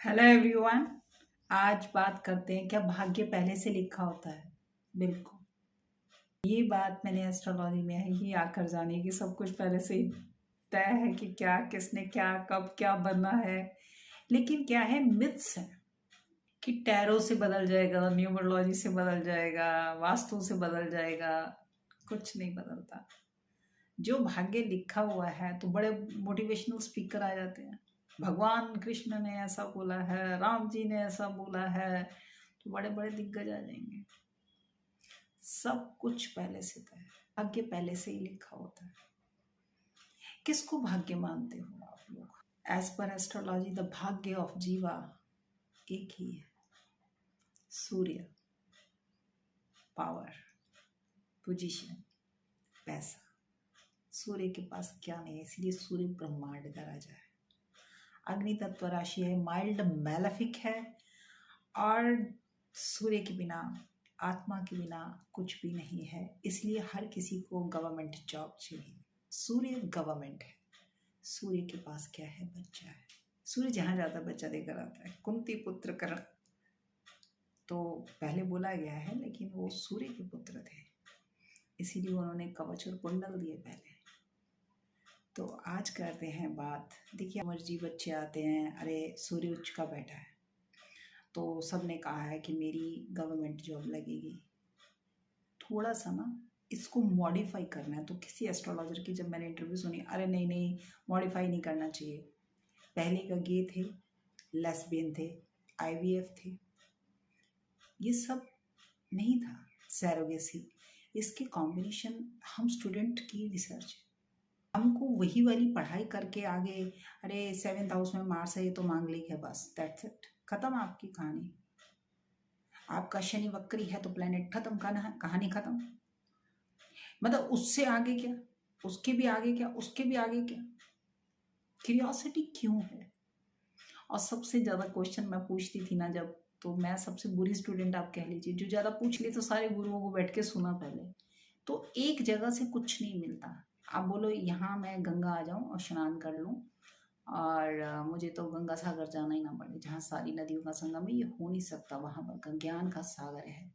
Hello everyone. आज बात करते हैं क्या भाग्य पहले से लिखा होता है। बिल्कुल, ये बात मैंने एस्ट्रोलॉजी में ही आकर जानी कि सब कुछ पहले से ही तय है कि क्या किसने क्या कब क्या बनना है। लेकिन क्या है, मिथ्स है कि टैरो से बदल जाएगा, न्यूमरोलॉजी से बदल जाएगा, वास्तु से बदल जाएगा। कुछ नहीं बदलता। जो भाग्य लिखा हुआ है तो बड़े मोटिवेशनल स्पीकर आ जाते हैं। भगवान कृष्ण ने ऐसा बोला है, राम जी ने ऐसा बोला है, तो बड़े बड़े दिग्गज आ जाएंगे। सब कुछ पहले से तय है, भाग्य पहले से ही लिखा होता है। किसको भाग्य मानते हो आप लोग? एज पर एस्ट्रोलॉजी द भाग्य ऑफ जीवा एक ही है, सूर्य, पावर, पोजीशन, पैसा। सूर्य के पास क्या नहीं है, इसलिए सूर्य ब्रह्मांड का राजा है। अग्नि तत्व राशि है, माइल्ड मैलेफिक है, और सूर्य के बिना, आत्मा के बिना कुछ भी नहीं है। इसलिए हर किसी को गवर्नमेंट जॉब चाहिए। सूर्य गवर्नमेंट है। सूर्य के पास क्या है? बच्चा है। सूर्य जहाँ जाता बच्चा देकर आता है। कुंती पुत्र कर्ण तो पहले बोला गया है, लेकिन वो सूर्य के पुत्र थे, इसीलिए उन्होंने कवच और कुंडल दिए पहले। तो आज करते हैं बात। देखिए, मर्जी बच्चे आते हैं, अरे सूर्य उच्च का बैठा है, तो सब ने कहा है कि मेरी गवर्नमेंट जॉब लगेगी। थोड़ा सा ना इसको मॉडिफाई करना है। तो किसी एस्ट्रोलॉजर की जब मैंने इंटरव्यू सुनी, अरे नहीं नहीं, मॉडिफाई नहीं करना चाहिए। पहले का गे थे, लेस्बियन थे, आईवीएफ थे, ये सब नहीं था। सैरोगेसी, इसके कॉम्बिनेशन हम स्टूडेंट की रिसर्च है। हमको वही वाली पढ़ाई करके आगे, अरे 7th हाउस में मार्स है, ये तो मांगलिक है, बस दैट्स इट, खत्म आपकी कहानी। आपका शनि वक्री है तो प्लेनेट खत्म, कहानी खत्म। मतलब उससे आगे क्या, उसके भी आगे क्या, उसके भी आगे क्या? क्यूरियोसिटी क्यों है? और सबसे ज़्यादा क्वेश्चन मैं पूछती थी ना जब, तो मैं सबसे बुरी स्टूडेंट आप कह लीजिए, जो ज़्यादा पूछ ली तो सारे गुरुओं को बैठ के सुना पहले। तो एक जगह से कुछ नहीं मिलता। आप बोलो यहाँ मैं गंगा आ जाऊँ और स्नान कर लूँ, और मुझे तो गंगा सागर जाना ही ना पड़े, जहाँ सारी नदियों का संगम है, ये हो नहीं सकता। वहाँ पर ज्ञान का सागर है,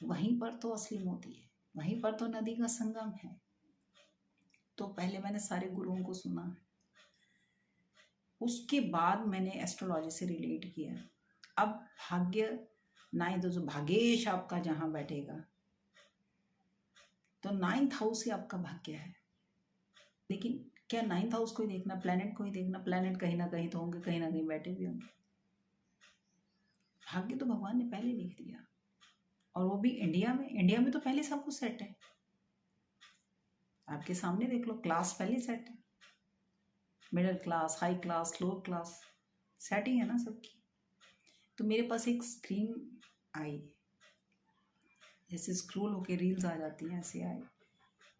वहीं पर तो असली मोती है, वहीं पर तो नदी का संगम है। तो पहले मैंने सारे गुरुओं को सुना, उसके बाद मैंने एस्ट्रोलॉजी से रिलेट किया। अब भाग्य ना ही तो जो भाग्येश आपका जहाँ बैठेगा, तो 9th हाउस ही आपका भाग्य है। लेकिन क्या 9th हाउस को ही देखना, प्लेनेट को ही देखना? प्लेनेट कहीं ना कहीं तो होंगे, कहीं ना कहीं बैठे भी होंगे। भाग्य तो भगवान ने पहले लिख दिया, और वो भी इंडिया में। इंडिया में तो पहले सब कुछ सेट है। आपके सामने देख लो, क्लास पहले सेट है, middle class, high class, lower class, setting है ना सबकी। तो मेरे पास एक स्क्रीन आई, जैसे स्क्रोल होके रील्स आ जाती हैं, ऐसे आई।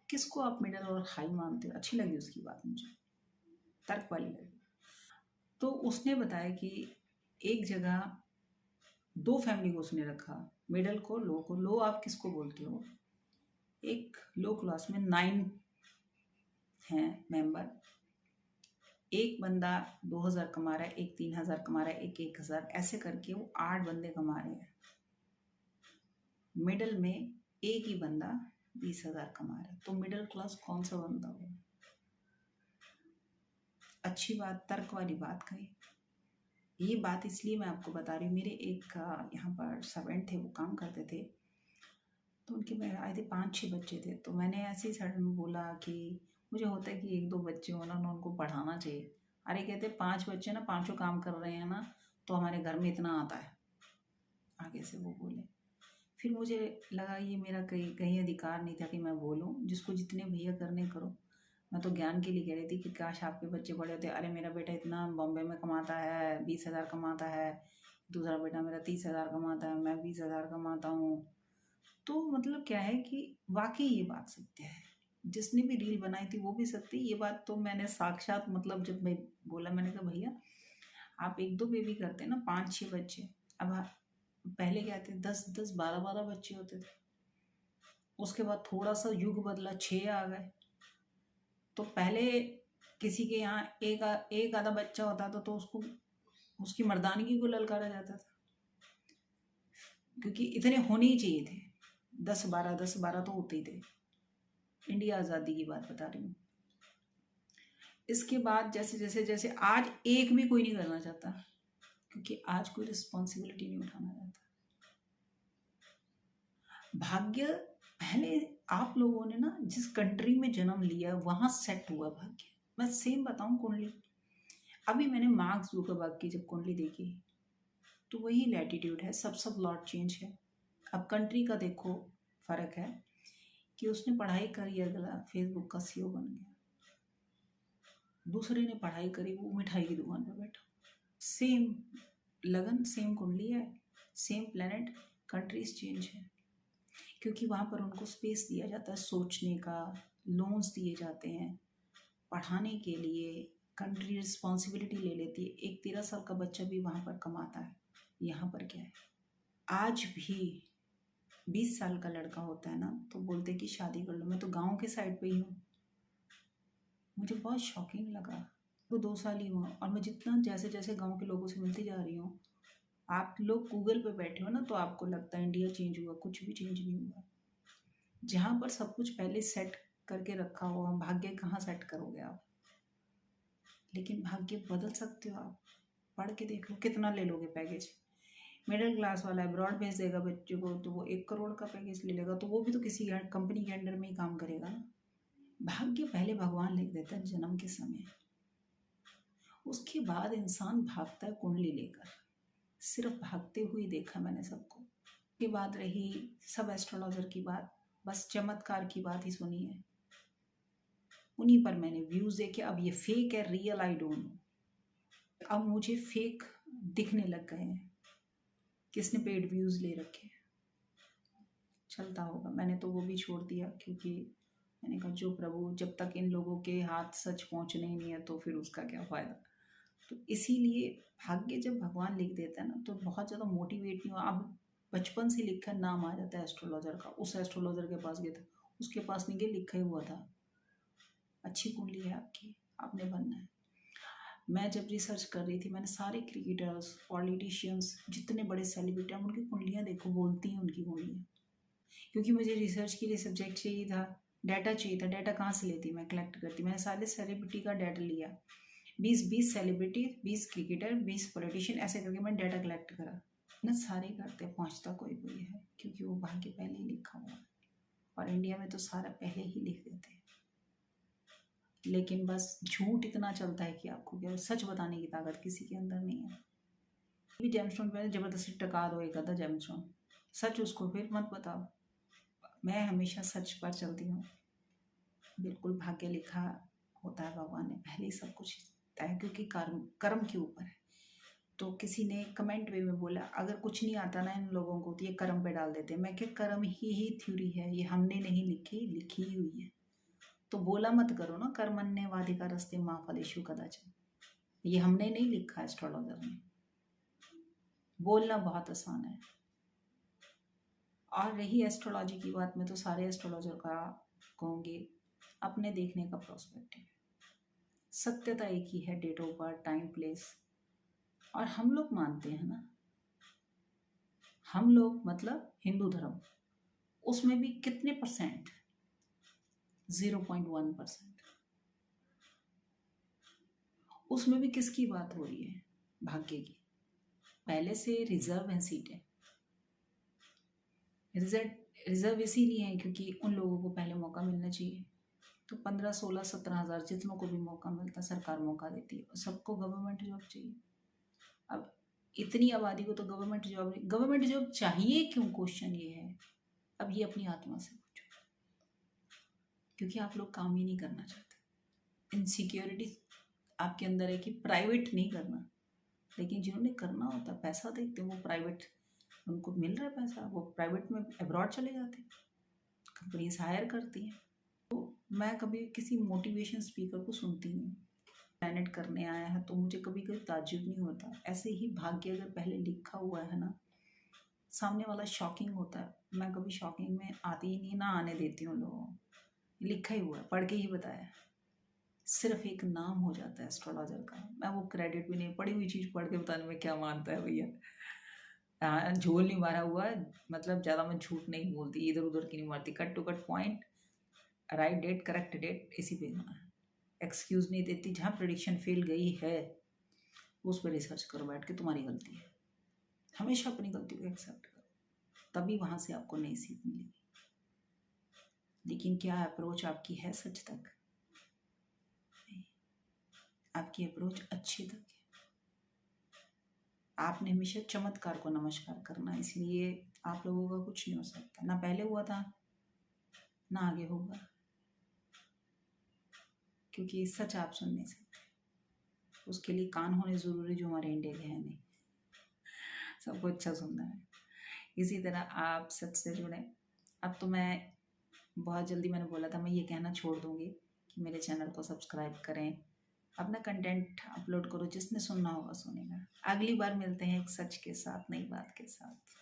किसको आप मिडिल और हाई मानते हो? अच्छी लगी उसकी बात, मुझे तर्क वाली लगी। तो उसने बताया कि एक जगह दो फैमिली को उसने रखा, मिडिल को, लो को। लो आप किसको बोलते हो? एक लो क्लास में 9 हैं मेंबर। एक बंदा 2000 कमा रहा है, एक 3000 कमा रहा है, एक 1000, ऐसे करके वो 8 बंदे कमा रहे हैं। मिडिल में एक ही बंदा 20,000 कमा रहा है। तो मिडिल क्लास कौन सा बंदा हो? अच्छी बात, तर्क वाली बात कही। ये बात इसलिए मैं आपको बता रही हूँ, मेरे एक यहाँ पर सर्वेंट थे, वो काम करते थे, तो उनके में आए थे 5-6 बच्चे थे। तो मैंने ऐसे ही सडन में बोला कि मुझे होता है कि 1-2 बच्चे हो ना, उनको पढ़ाना चाहिए। अरे कहते 5 बच्चे ना, पाँचों काम कर रहे हैं ना, तो हमारे घर में इतना आता है। आगे से वो बोले। फिर मुझे लगा ये मेरा कहीं कहीं अधिकार नहीं था कि मैं बोलूँ, जिसको जितने भैया करने करो। मैं तो ज्ञान के लिए कह रही थी कि काश आपके बच्चे बड़े होते। अरे मेरा बेटा इतना बॉम्बे में कमाता है, 20,000 कमाता है, दूसरा बेटा मेरा 30,000 कमाता है, मैं 20,000 कमाता हूँ। तो मतलब क्या है कि वाकई ये बात सत्य है। जिसने भी रील बनाई थी वो भी सत्य। ये बात तो मैंने साक्षात, मतलब जब मैं बोला, मैंने कहा भैया आप 1-2 बेबी करते ना, 5-6 बच्चे। अब पहले क्या थे, 10-10, 12-12 बच्चे होते थे। उसके बाद थोड़ा सा युग बदला, 6 आ गए। तो पहले किसी के यहाँ एक आधा बच्चा होता था तो उसको उसकी मर्दानगी को ललकारा जाता था, क्योंकि इतने होने ही चाहिए थे। 10-12 तो होते ही थे। इंडिया आज़ादी की बात बता रही हूँ। इसके बाद जैसे जैसे जैसे आज एक भी कोई नहीं करना चाहता, क्योंकि आज कोई रिस्पॉन्सिबिलिटी नहीं उठाना चाहता। भाग्य पहले आप लोगों ने ना जिस कंट्री में जन्म लिया वहां सेट हुआ भाग्य। मैं सेम बताऊं, कुंडली अभी मैंने मार्क जुकरबर्ग की जब कुंडली देखी तो वही लैटिट्यूड है, सब लॉट चेंज है। अब कंट्री का देखो फर्क है कि उसने पढ़ाई करी, अगला फेसबुक का सीईओ बन गया। दूसरे ने पढ़ाई करी, वो मिठाई की दुकान पर बैठा। सेम लगन, सेम कुंडली है, सेम प्लेनेट, कंट्रीज चेंज है, क्योंकि वहाँ पर उनको स्पेस दिया जाता है सोचने का, लोन्स दिए जाते हैं पढ़ाने के लिए, कंट्री रिस्पॉन्सिबिलिटी ले लेती है। एक 13 साल का बच्चा भी वहाँ पर कमाता है। यहाँ पर क्या है, आज भी 20 साल का लड़का होता है ना तो बोलते कि शादी कर लो। मैं तो गांव के साइड पे ही हूँ, मुझे बहुत शॉकिंग लगा। वो 2 साल ही हुआ और मैं जितना जैसे जैसे गांव के लोगों से मिलती जा रही हूँ, आप लोग गूगल पे बैठे हो ना तो आपको लगता है इंडिया चेंज हुआ, कुछ भी चेंज नहीं हुआ। जहाँ पर सब कुछ पहले सेट करके रखा हुआ, भाग्य कहाँ सेट करोगे आप? लेकिन भाग्य बदल सकते हो आप। पढ़ के देख लो, कितना ले लोगे पैकेज? मिडिल क्लास वाला अब्रॉड भेज देगा बच्चे को तो वो 1 करोड़ का पैकेज ले लेगा, तो वो भी तो किसी कंपनी के अंडर में ही काम करेगा ना। भाग्य पहले भगवान लिख देता है जन्म के समय, उसके बाद इंसान भागता है कुंडली लेकर। सिर्फ भागते हुए देखा मैंने सबको। के बाद रही सब एस्ट्रोलॉजर की बात, बस चमत्कार की बात ही सुनी है, उन्हीं पर मैंने व्यूज देखे। अब ये फेक है रियल आई डोंट नो। अब मुझे फेक दिखने लग गए हैं, किसने पेड व्यूज ले रखे हैं। चलता होगा, मैंने तो वो भी छोड़ दिया, क्योंकि मैंने कहा जो प्रभु, जब तक इन लोगों के हाथ सच पहुंचने ही नहीं है तो फिर उसका क्या फायदा। तो इसीलिए भाग्य जब भगवान लिख देता है ना तो बहुत ज़्यादा मोटिवेट नहीं हुआ। अब बचपन से लिखा नाम आ जाता है एस्ट्रोलॉजर का, उस एस्ट्रोलॉजर के पास गया था, उसके पास नहीं गया, लिखा ही हुआ था अच्छी कुंडली है आपकी, आपने बनना है। मैं जब रिसर्च कर रही थी, मैंने सारे क्रिकेटर्स, पॉलिटिशियंस, जितने बड़े सेलिब्रिटी हैं उनकी कुंडलियाँ देखो, बोलती हैं उनकी कुंडलियाँ। क्योंकि मुझे रिसर्च के लिए सब्जेक्ट चाहिए था, डाटा चाहिए था। डाटा कहाँ से लेती, मैं कलेक्ट करती। मैंने सारे सेलिब्रिटी का डाटा लिया, 20 सेलिब्रिटी, 20 क्रिकेटर, 20 पॉलिटिशियन, ऐसे करके मैंने डाटा कलेक्ट करा ना। सारे करते, पहुँचता कोई कोई है, क्योंकि वो भाग्य पहले ही लिखा हुआ है। और इंडिया में तो सारा पहले ही लिख देते हैं, लेकिन बस झूठ इतना चलता है कि आपको क्या, सच बताने की ताकत किसी के अंदर नहीं है। भी जेमस्टोन पे जबरदस्ती टका दो एक आधा जेमस्टोन, सच उसको फिर मत बताओ। मैं हमेशा सच पर चलती हूँ। बिल्कुल भाग्य लिखा होता है, भगवान ने पहले ही सब कुछ तय, क्योंकि कर्म के ऊपर है। तो किसी ने कमेंट वे में बोला अगर कुछ नहीं आता ना इन लोगों को तो ये कर्म पे डाल देते हैं। मैं क्या, कर्म ही थ्योरी है, ये हमने नहीं लिखी, लिखी हुई है। तो बोला मत करो ना, कर्मण्येवाधिकारस्ते मा फलेषु कदाचन, ये हमने नहीं लिखा, एस्ट्रोलॉजर ने। बोलना बहुत आसान है। और रही एस्ट्रोलॉजी की बात, में तो सारे एस्ट्रोलॉजर का कहूँगी अपने देखने का प्रोस्पेक्टिव, सत्यता एक ही है, date of birth, time, place. और हम लोग मानते हैं ना, हम लोग मतलब हिंदू धर्म, उसमें भी कितने परसेंट, 0.1%। उसमें भी किसकी बात हो रही है, भाग्य की। पहले से रिजर्व है सीटें, रिजर्व इसीलिए है क्योंकि उन लोगों को पहले मौका मिलना चाहिए। तो 15, 16, 17 हज़ार जितनों को भी मौका मिलता, सरकार मौका देती है। सबको गवर्नमेंट जॉब चाहिए। अब इतनी आबादी को तो गवर्नमेंट जॉब चाहिए क्यों, क्वेश्चन ये है। अब ये अपनी आत्मा से पूछो, क्योंकि आप लोग काम ही नहीं करना चाहते। इनसिक्योरिटी आपके अंदर है कि प्राइवेट नहीं करना, लेकिन जिन्होंने करना होता, पैसा देखते हैं, वो प्राइवेट, उनको मिल रहा है पैसा, वो प्राइवेट में अब्रॉड चले जाते हैं, कंपनीज हायर करती हैं। तो मैं कभी किसी मोटिवेशन स्पीकर को सुनती नहीं। प्लानट करने आया है तो मुझे कभी कभी ताज्जुब नहीं होता। ऐसे ही भाग्य अगर पहले लिखा हुआ है ना, सामने वाला शॉकिंग होता है। मैं कभी शॉकिंग में आती ही नहीं, ना आने देती हूँ लोगों को। लिखा ही हुआ है, पढ़ के ही बताया, सिर्फ एक नाम हो जाता है एस्ट्रोलॉजर का। मैं वो क्रेडिट भी नहीं, पढ़ी हुई चीज़ पढ़ के बताने में क्या मानता है भैया। झोल नहीं मारा हुआ है, मतलब ज़्यादा मैं झूठ नहीं बोलती, इधर उधर की नहीं मारती, cut to cut point, right date correct date, इसी पे एक्सक्यूज़ नहीं देती। जहाँ प्रेडिक्शन फेल गई है उस पर रिसर्च करो बैठ के, तुम्हारी गलती है, हमेशा अपनी गलती को एक्सेप्ट करो, तभी वहाँ से आपको नई सीख मिलेगी। लेकिन क्या अप्रोच आपकी है सच तक? नहीं, आपकी अप्रोच अच्छी तक है। आपने हमेशा चमत्कार को नमस्कार करना, इसलिए आप लोगों का कुछ नहीं हो सकता, ना पहले हुआ था ना आगे होगा, क्योंकि सच आप सुन नहीं सकते। उसके लिए कान होने ज़रूरी, जो हमारे इंडिया के हैं नहीं, सबको अच्छा सुनना है। इसी तरह आप सच से जुड़ें। अब तो मैं बहुत जल्दी, मैंने बोला था मैं ये कहना छोड़ दूँगी कि मेरे चैनल को सब्सक्राइब करें, अपना कंटेंट अपलोड करो, जिसने सुनना होगा सुनेगा। अगली बार मिलते हैं एक सच के साथ, नई बात के साथ।